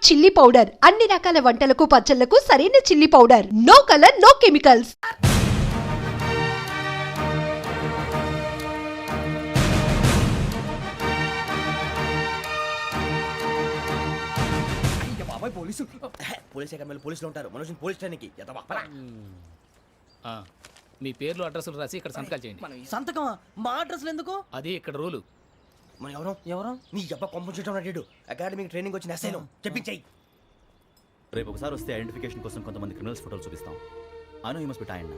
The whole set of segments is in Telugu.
చిల్లీ పౌడర్ అన్ని రకాల వంటలకు పచ్చళ్లకు సరైన chilli powder. No colour, no chemicals. Police police అకాడమీలో పోలీసులు ఉంటారు. మనుషులు పోలీస్ స్టేషన్కి మీ పేర్లు అడ్రస్లు రాసి ఇక్కడ సంతకాలు చేయండి. సంతకమా? మా అడ్రస్లు ఎందుకు? అది ఇక్కడ రూలు. మనం ఎవరు నీ అబ్బా పంపించడం అడిగాడు. అకాడమిక్ ట్రైనింగ్ వచ్చిన అసైలం చెప్పించాయి. రేపు ఒకసారి వస్తే ఐడెంటిఫికేషన్ కోసం కొంతమంది క్రిమినల్స్ ఫోటోలు చూపిస్తాం. అను యూ మస్ట్ బి టైండ్.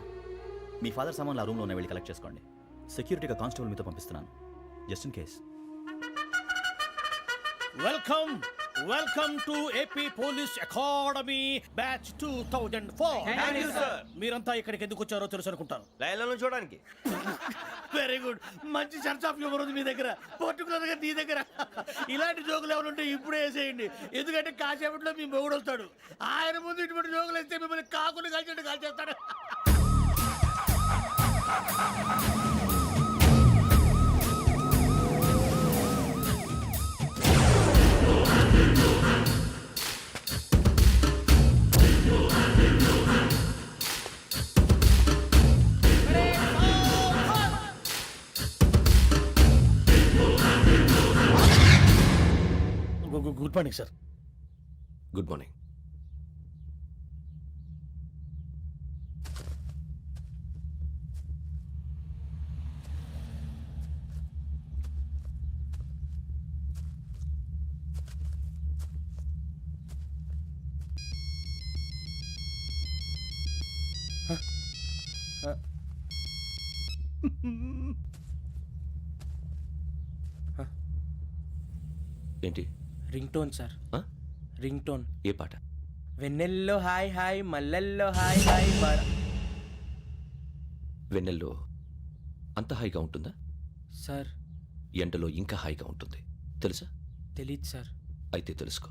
మీ ఫాదర్ సామాన్లు ఆ రూమ్లో ఉన్న వెళ్ళి కలెక్ట్ చేసుకోండి. సెక్యూరిటీగా కానిస్టేబుల్ మీతో పంపిస్తున్నాను, just in case. Welcome to AP police academy batch 2004. మీరంతా ఇక్కడికి ఎందుకు వచ్చారో తెలుసు అనుకుంటాను. లైన్లో చూడడానికి. Very good. మంచి సెన్స్ ఆఫ్ హ్యూమర్ ఉంది మీ దగ్గర, పర్టికులర్ గా నీ దగ్గర. ఇలాంటి జోకులు ఎవరు ఉంటే ఇప్పుడే వేసేయండి. ఎందుకంటే కాసేపట్లో మీ మొగుడు వస్తాడు. ఆయన ముందు ఇటువంటి జోకులు వేస్తే మిమ్మల్ని కాకుని కాల్చేట్టు కాల్చేస్తాడు. Good morning sir. Good morning. ఏంటి? Ring tone sir. Ring tone. ఏ పాట? వెన్నెల్లో హాయ్ హాయ్, మల్లెల్లో హాయ్ హాయ్. వెన్నెల్లో అంత హాయిగా ఉంటుందా సార్? ఎండలో ఇంకా హాయిగా ఉంటుంది తెలుసా? తెలీదు సార్. అయితే తెలుసుకో.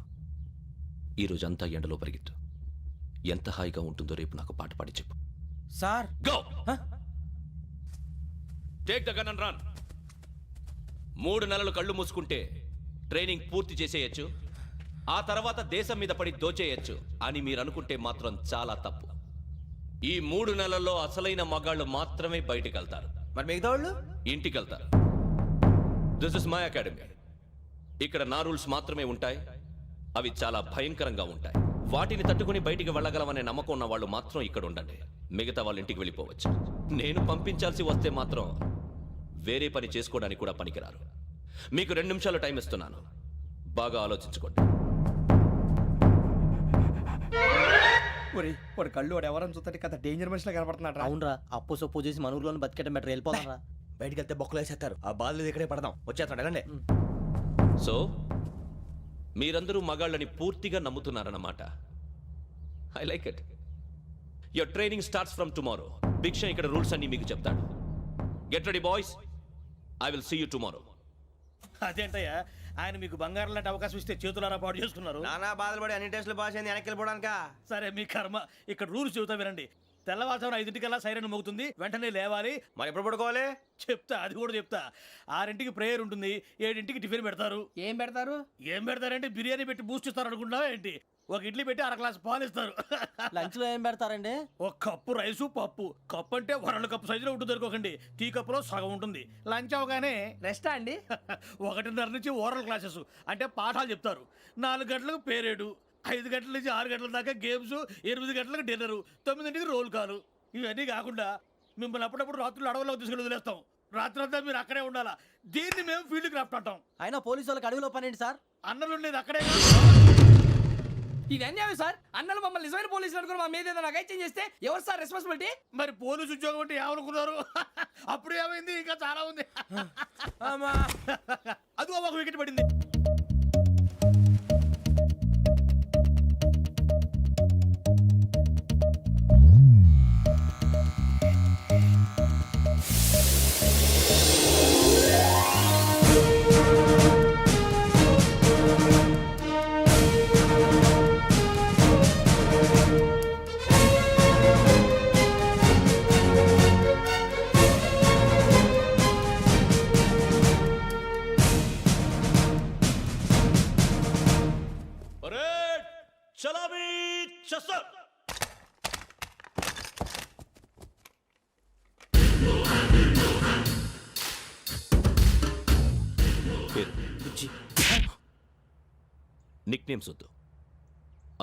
ఈరోజు అంతా ఎండలో పరిగెత్తు. ఎంత హాయిగా ఉంటుందో రేపు నాకు పాట పాడి చెప్పు. Sir go. Take the gun and run. 3 నెలలు కళ్ళు మూసుకుంటే ట్రైనింగ్ పూర్తి చేసేయచ్చు, ఆ తర్వాత దేశం మీద పడి దోచేయచ్చు అని మీరు అనుకుంటే మాత్రం చాలా తప్పు. ఈ 3 నెలల్లో అసలైన మగాళ్ళు మాత్రమే బయటికి వెళ్తారు. మరి మిగతా వాళ్ళు ఇంటికి వెళ్తారు. This is my academy. ఇక్కడ నా రూల్స్ మాత్రమే ఉంటాయి. అవి చాలా భయంకరంగా ఉంటాయి. వాటిని తట్టుకుని బయటికి వెళ్ళగలమనే నమ్మకం ఉన్న వాళ్ళు మాత్రం ఇక్కడ ఉండండి. మిగతా వాళ్ళు ఇంటికి వెళ్ళిపోవచ్చు. నేను పంపించాల్సి వస్తే మాత్రం వేరే పని చేసుకోవడానికి కూడా పనికిరారు. మీకు 2 నిమిషాలు టైం ఇస్తున్నాను, బాగా ఆలోచించుకోండి. వాడు కళ్ళు వాడు ఎవరని చూస్తే కదా డేంజర్ మనిషిలో కనపడుతున్నాడు. అవునరా, అప్పు సొప్పు చేసి మన ఊర్లో బతికేయడం బెటర్. వెళ్ళిపోతారా? బయటికి వెళ్తే బొక్కలు వేసేస్తారు. ఆ బాధలు ఇక్కడే పడదాం. వచ్చేస్తాడు వెళ్ళండి. సో మీరందరూ మగాళ్ళని పూర్తిగా నమ్ముతున్నారన్నమాట. I like it. Your training starts from tomorrow. Bhiksha ఇక్కడ రూల్స్ అన్ని మీకు చెప్తాడు. Get ready boys. I will see you tomorrow. అదేంటయ్యా, ఆయన మీకు బంగారం లాంటి అవకాశం ఇస్తే చేతులారా పాటు చేసుకున్నారు. నానా బాధలు పడి అన్ని టెస్టులు పాస్ అయింది, వెనక్కి వెళ్ళిపోవడానికా? సరే మీ కర్మ. ఇక్కడ రూల్స్ చెబుతా వినండి. తెల్లవారుజామున 5 సైరన్ మోగుతుంది, వెంటనే లేవాలి. మరి ఎప్పుడు పడుకోవాలి? చెప్తా, అది కూడా చెప్తా. 6 ప్రేయర్ ఉంటుంది, 7 టిఫిన్ పెడతారు. ఏం పెడతారు? ఏం పెడతారంటే బిర్యానీ పెట్టి బూస్ట్ ఇస్తారు అనుకుంటున్నావా ఏంటి? ఒక ఇడ్లీ పెట్టి 1 గ్లాస్ పాలు ఇస్తారు. లంచ్ లో ఏం పెడతారండి? ఒక కప్పు రైసు పప్పు. కప్పు అంటే 1 కప్పు సైజులో ఉంటుంది అనుకోకండి. టీ కప్పులో సగం ఉంటుంది. లంచ్ అవగానే రెస్టా అండి? 1:30 నుంచి ఓరల్ క్లాసెస్ అంటే పాఠాలు చెప్తారు. 4 గంటలకు పేరేడు, 5 గంటల నుంచి 6 గంటల దాకా గేమ్స్, 8 గంటలకు డిన్నరు, 9ంటికి రోల్ కాలు. ఇవన్నీ కాకుండా మిమ్మల్ని అప్పుడప్పుడు రాత్రులు అడవుల్లో తీసుకుని వదిలేస్తాం. రాత్రి అంతా మీరు అక్కడే ఉండాలా. దీన్ని మేము ఫీల్డ్ క్రాఫ్ట్ అంటాం. అయినా పోలీసు వాళ్ళకి అడవిలో పని ఏంటి సార్? అన్నలు ఉండేది అక్కడే. ఇది అన్యాయం సార్. అన్నలు మమ్మల్ని నిజమైన పోలీసులు అనుకుని మా మీద ఏదైనా నగైత్యం చేస్తే ఎవరు సార్ రెస్పాన్సిబిలిటీ? మరి పోలీసు ఉద్యోగం అంటే ఏమనుకున్నారు? అప్పుడు ఏమైంది? ఇంకా చాలా ఉంది. అది ఒక వికెట్ పడింది. చలామీ చసర్. పేరు నిక్ నేమ్స్ వద్దు,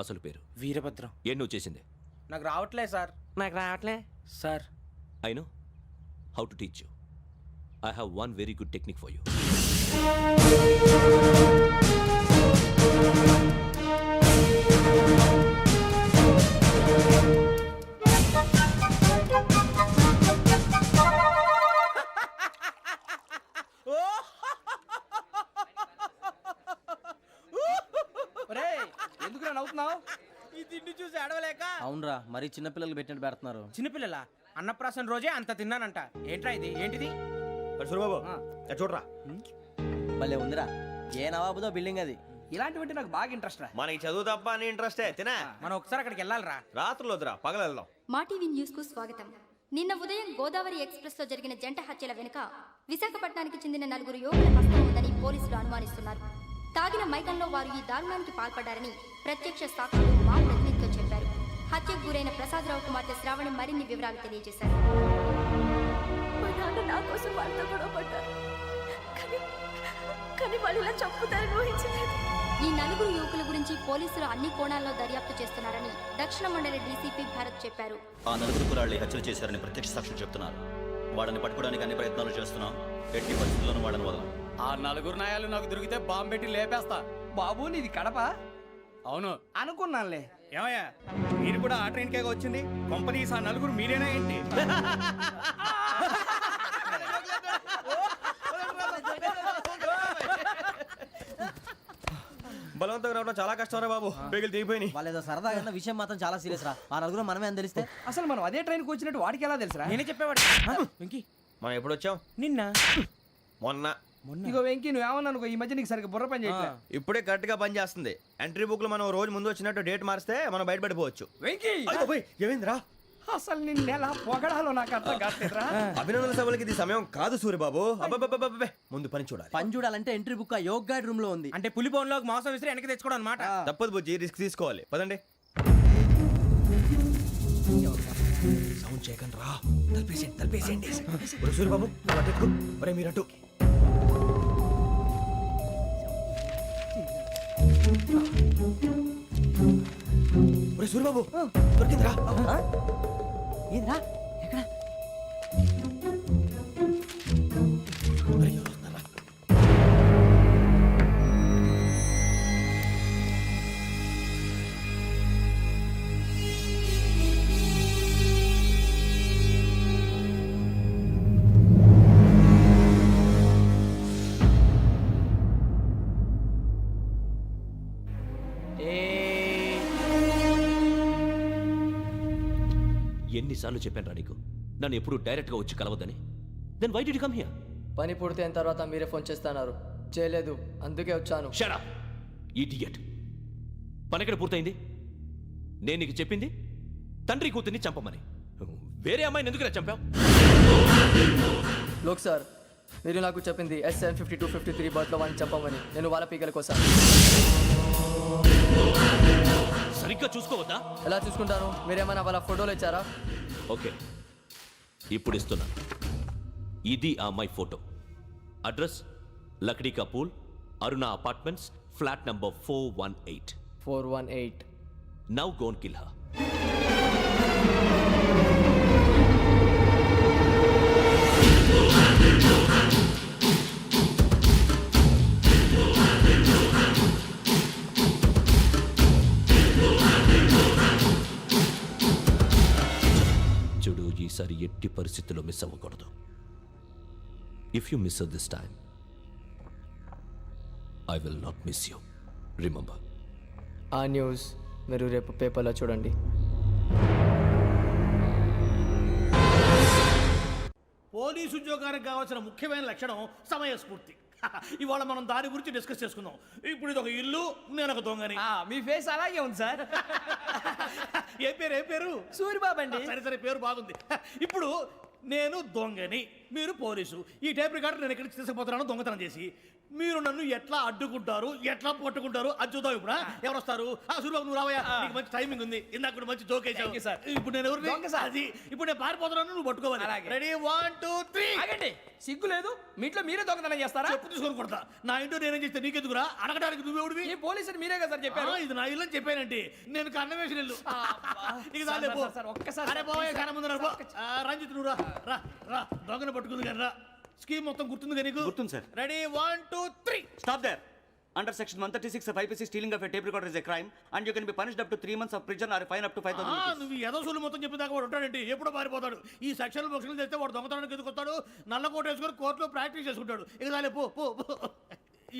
అసలు పేరు. వీరభద్రం. ఏం నువ్వు చేసింది? నాకు రావట్లే సార్. నాకు రావట్లే sir. I know how to teach you. I have one very good technique for you. ఒరేయ్, ఎందుకురా నవ్వుతున్నావు? ఈ తిండి చూసి అడవలేక. అవునరా మరీ చిన్నపిల్లలు పెట్టినట్టు పెడుతున్నారు. చిన్నపిల్లల అన్నప్రాసన రోజే అంత తిన్నానంట. ఏంట్రా ఇది? ఏంటిది? సూరిబాబు చూడరా, భలే ఉందిరా. ఏ నవాబుదో బిల్డింగ్ అది. ఇలాంటివంటే నాకు బాగా ఇంట్రెస్ట్ రా. మనకి చదువు తప్ప అని ఇంట్రెస్టే తినా. మనం ఒకసారి అక్కడికి వెళ్ళాలిరా. రాత్రులు వద్దురా, పగలు వెళ్దాం. మా టీవీ న్యూస్ కు స్వాగతం. నిన్న ఉదయం గోదావరి ఎక్స్ప్రెస్ లో జరిగిన జంట హత్యల వెనుక విశాఖపట్నానికి చెందిన 4 యువకుల హస్తం ఉందని పోలీసులు అనుమానిస్తున్నారు. తాగిన మైకంలో వారు ఈ దారుణానికి పాల్పడ్డారని ప్రత్యక్ష సాక్షులు మా ప్రతినిధితో చెప్పారు. హత్యకు గురైన ప్రసాదరావు కుమార్తె శ్రావణి మరిన్ని వివరాలు తెలియజేశారు. మా నాన్న నా కోసం వాళ్ళతో గొడవ పడ్డారు, కానీ వాళ్ళు ఇలా చంపుతారని ఊహించలేదు. ఈ 4 యువకుల గురించి పోలీసులు అన్ని కోణాల్లో దర్యాప్తు చేస్తున్నారని దక్షిణ మండలి డీసీపీ భరత్ చెప్పారు. ఆ 4 కులాళ్ళే హత్యలు చేశారని ప్రత్యక్ష సాక్షులు చెప్తున్నారు. వాళ్ళని పట్టుకోవడానికి అన్ని ప్రయత్నాలు చేస్తున్నాం. ఎట్టి పరిస్థితుల్లోనూ వాళ్ళని వదలం. ఆ 4 నాయాలు నాకు దొరికితే బాంబు పెట్టి లేపేస్తా. బాబు నీది కడప? అవును అనుకున్నానులే. ఏమయ్యా, మీరు కూడా ఆ ట్రైన్ కేగా వచ్చింది? కంపెనీస్ ఆ 4 మీరేనా ఏంటి? బలవంతంగా రావడం చాలా కష్టం రా బాబు. బేగులు దిగిపోయినాయి. వాళ్ళు ఏదో సరదాగా అన్న విషయం మాత్రం చాలా సీరియస్ రా. ఆ నలుగురు మనమే అని తెలిస్తే అసలు మనం అదే ట్రైన్కి వచ్చినట్టు వాడికి ఎలా తెలుసురా? నేనే చెప్పేవాడు. వెంకీ, మనం ఎప్పుడు వచ్చాం? నిన్న మొన్న. ఇగో వెంకీ, నువ్వేమన్నా అనుకో, ఈ మధ్య నీకు సరిగ్గా బుర్ర పని చేయట్లే. ఇప్పుడే కరెక్ట్ గా పని చేస్తుంది. ఎంట్రీ బుక్ లో మనం రోజు ముందు వచ్చినట్టు డేట్ మారిస్తే మనం బయటపడిపోవచ్చు. వెంకీ, ఏమైందిరా? అసలు నిన్న ఎలా పొగడాలో నాకు అర్థం కాట్లేదురా. అభినందన సభలకి ఇది సమయం కాదు సూర్యబాబు. అబ్బబ్బబ్బబ్బబ్బే, ముందు పని చూడాలి. పని చూడాలంటే ఎంట్రీ బుక్ ఆ యోగ్ గైడ్ రూమ్ లో ఉంది. అంటే పులి బోన్లోకి మాంసం విసిరి వెనక్కి తెచ్చుకోవడం అనమాట. తప్పదు బుజ్జి, రిస్క్ తీసుకోవాలి. పదండి. సౌండ్ చేయకండి రా. తలపేసేయండి. సూర్యబాబు మీరట్టు. సూర్యబాబు దొరికిందిరా. ఏంద్రా ఎక్కడ? ఎన్నిసార్లు చెప్పాను రా నీకు, నన్ను ఎప్పుడు డైరెక్ట్గా వచ్చి కలవద్దని? Then why did you come here? పని పూర్తయిన తర్వాత మీరే ఫోన్ చేస్తున్నారు. చేయలేదు, అందుకే వచ్చాను. Shut up idiot. పని ఎక్కడ పూర్తయింది? నేను నీకు చెప్పింది తండ్రి కూతుర్ని చంపమని. వేరే అమ్మాయిని ఎందుకురా చంపావు? లోక్ సార్, మీరు నాకు చెప్పింది S75253 బర్త్లో వాడిని చంపమని. నేను వాళ్ళ పీకల కోసం. సరిగ్గా చూసుకోవద్దా? ఎలా చూసుకుంటాను? మీరేమైనా వాళ్ళ ఫోటోలు ఇచ్చారా? ఓకే, ఇప్పుడు ఇస్తున్నాను. ఇది ఆ అమ్మాయి ఫోటో. అడ్రస్ లక్డీ కా pool, Aruna apartments, flat number 418. 418. Now go and kill her. చూడు, ఈసారి ఎట్టి పరిస్థితుల్లో మిస్ అవ్వకూడదు. If you miss this time, I will not miss you. Remember. ఆ న్యూస్ మీరు రేపు పేపర్లో చూడండి. పోలీసు ఉద్యోగానికి కావాల్సిన ముఖ్యమైన లక్షణం సమయస్ఫూర్తి. ఇవాళ మనం దాని గురించి డిస్కస్ చేసుకుందాం. ఇప్పుడు ఇది ఒక ఇల్లు, నేను ఒక దొంగని. మీ ఫేస్ అలాగే ఉంది సార్. ఏ పేరు? సూరిబాబు అండి. సరే పేరు బాగుంది. ఇప్పుడు నేను దొంగని, మీరు పోలీసు. ఈ టైప్ రికార్డు నేను ఎక్కడికి తీసుకుపోతున్నాను దొంగతనం చేసి. మీరు నన్ను ఎట్లా అడ్డుకుంటారు ఎట్లా పట్టుకుంటారు అది చూద్దాం ఇప్పుడు ఎవరు వస్తారు సూర్యబాబు నువ్వు రావయ్యా నీకు మంచి టైమింగ్ ఉంది ఇందాక కూడా మంచి జోక్ Thank you, sir. ఇప్పుడు నేను ఎవరు దొంగ, sir. అది ఇప్పుడు నేను పారిపోతున్నాను నువ్వు పట్టుకోవాలి అలాగే. రెడీ 1 2 3 ఆగండి సిగ్గు లేదు మీ ఇంట్లో మీరే దొంగతనం చేస్తారా చెప్పు తీసుకొని కొడతా నా ఇంటో నేనేం చేస్తే నీకెందుకురా అడగడానికి నువ్వెవడివి ఈ పోలీసులు మీరే కదా సార్ చెప్పారు ఇది నా ఇల్లు అని చెప్పానంటే నేను కన్న వేసిన ఇల్లు ఇక సార్, చాలే పో. సార్, సార్, ఒక్కసారి అరే సార్, బాబాయ్ ప్లీజ్ చాలా ముందు రా, పో. రంజిత్ నువ్వు రా రా రా దొంగను పట్టుకుంది కానీ రా స్కీమ్ మొత్తం గుర్తుంది నీకు గుర్తుంది, sir. Ready 1 2 3 Stop there. Under section 136 of IPC, stealing of a tape recorder is a crime, and you can be punished up to 3 months of prison or a fine up to 5,000 rupees. నువ్వు ఏదో సూలు మొత్తం చెప్పేదాకా వాడు ఉంటాడండి ఎప్పుడో పారిపోతాడు ఈ సెక్షన్లు బొక్షన్లు చేస్తే వాడు దొంగతనానికి ఎందుకు వస్తాడు నల్ల కోట వేసుకొని కోర్టులో ప్రాక్టీస్ చేసుకుంటాడు ఇక చాలే పో పో పో.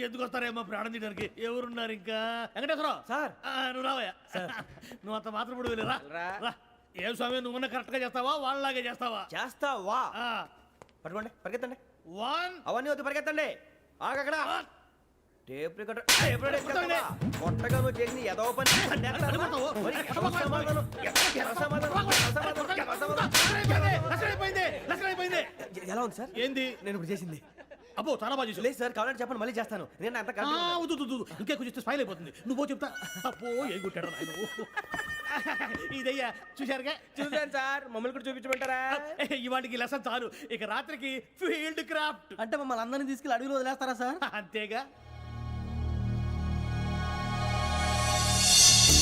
ఎందుకు వస్తారేమో ప్రాణం తీయడానికి ఎవరున్నారు ఇంకా వెంకటేశ్వరరావు సార్. నువ్వు రావయ్యా నువ్వు అంత మాత్రం ఇప్పుడు వెళ్ళి రా రా ఏం స్వామి నువ్వు కరెక్ట్ గా చేస్తావా వాళ్ళలాగే చేస్తావా చేస్తావా పట్టుకోండి పరిగెత్తండి 1 అవన్నీ వద్దు పరిగెత్తండి ఆగక్కడ టేప్ రికార్డర్ కొట్టగా నువ్వు చేసింది ఏదో పని అయిపోయింది ఎలా ఉంది సార్ ఏంది నేను ఇప్పుడు చేసింది అబ్బో చాలా బాగా చేసావు. లేదు సార్ కావాలంటే చెప్పండి మళ్ళీ చేస్తాను నేను అంత వద్దు వద్దు, వద్దు. ఇంకే కొంచెం స్పైల్ అయిపోతుంది నువ్వు చెప్తా అబ్బో ఏ గుట్టాడు నాయన ఇదయ్యా చూశారుగా చూసాను సార్ మమ్మల్ని కూడా చూపించమంటారా ఇవాటికి లెసన్ చాలు ఇక రాత్రికి ఫీల్డ్ క్రాఫ్ట్ అంటే మమ్మల్ని అందరినీ తీసుకెళ్ళి అడవిలో వదిలేస్తారా సార్ అంతేగా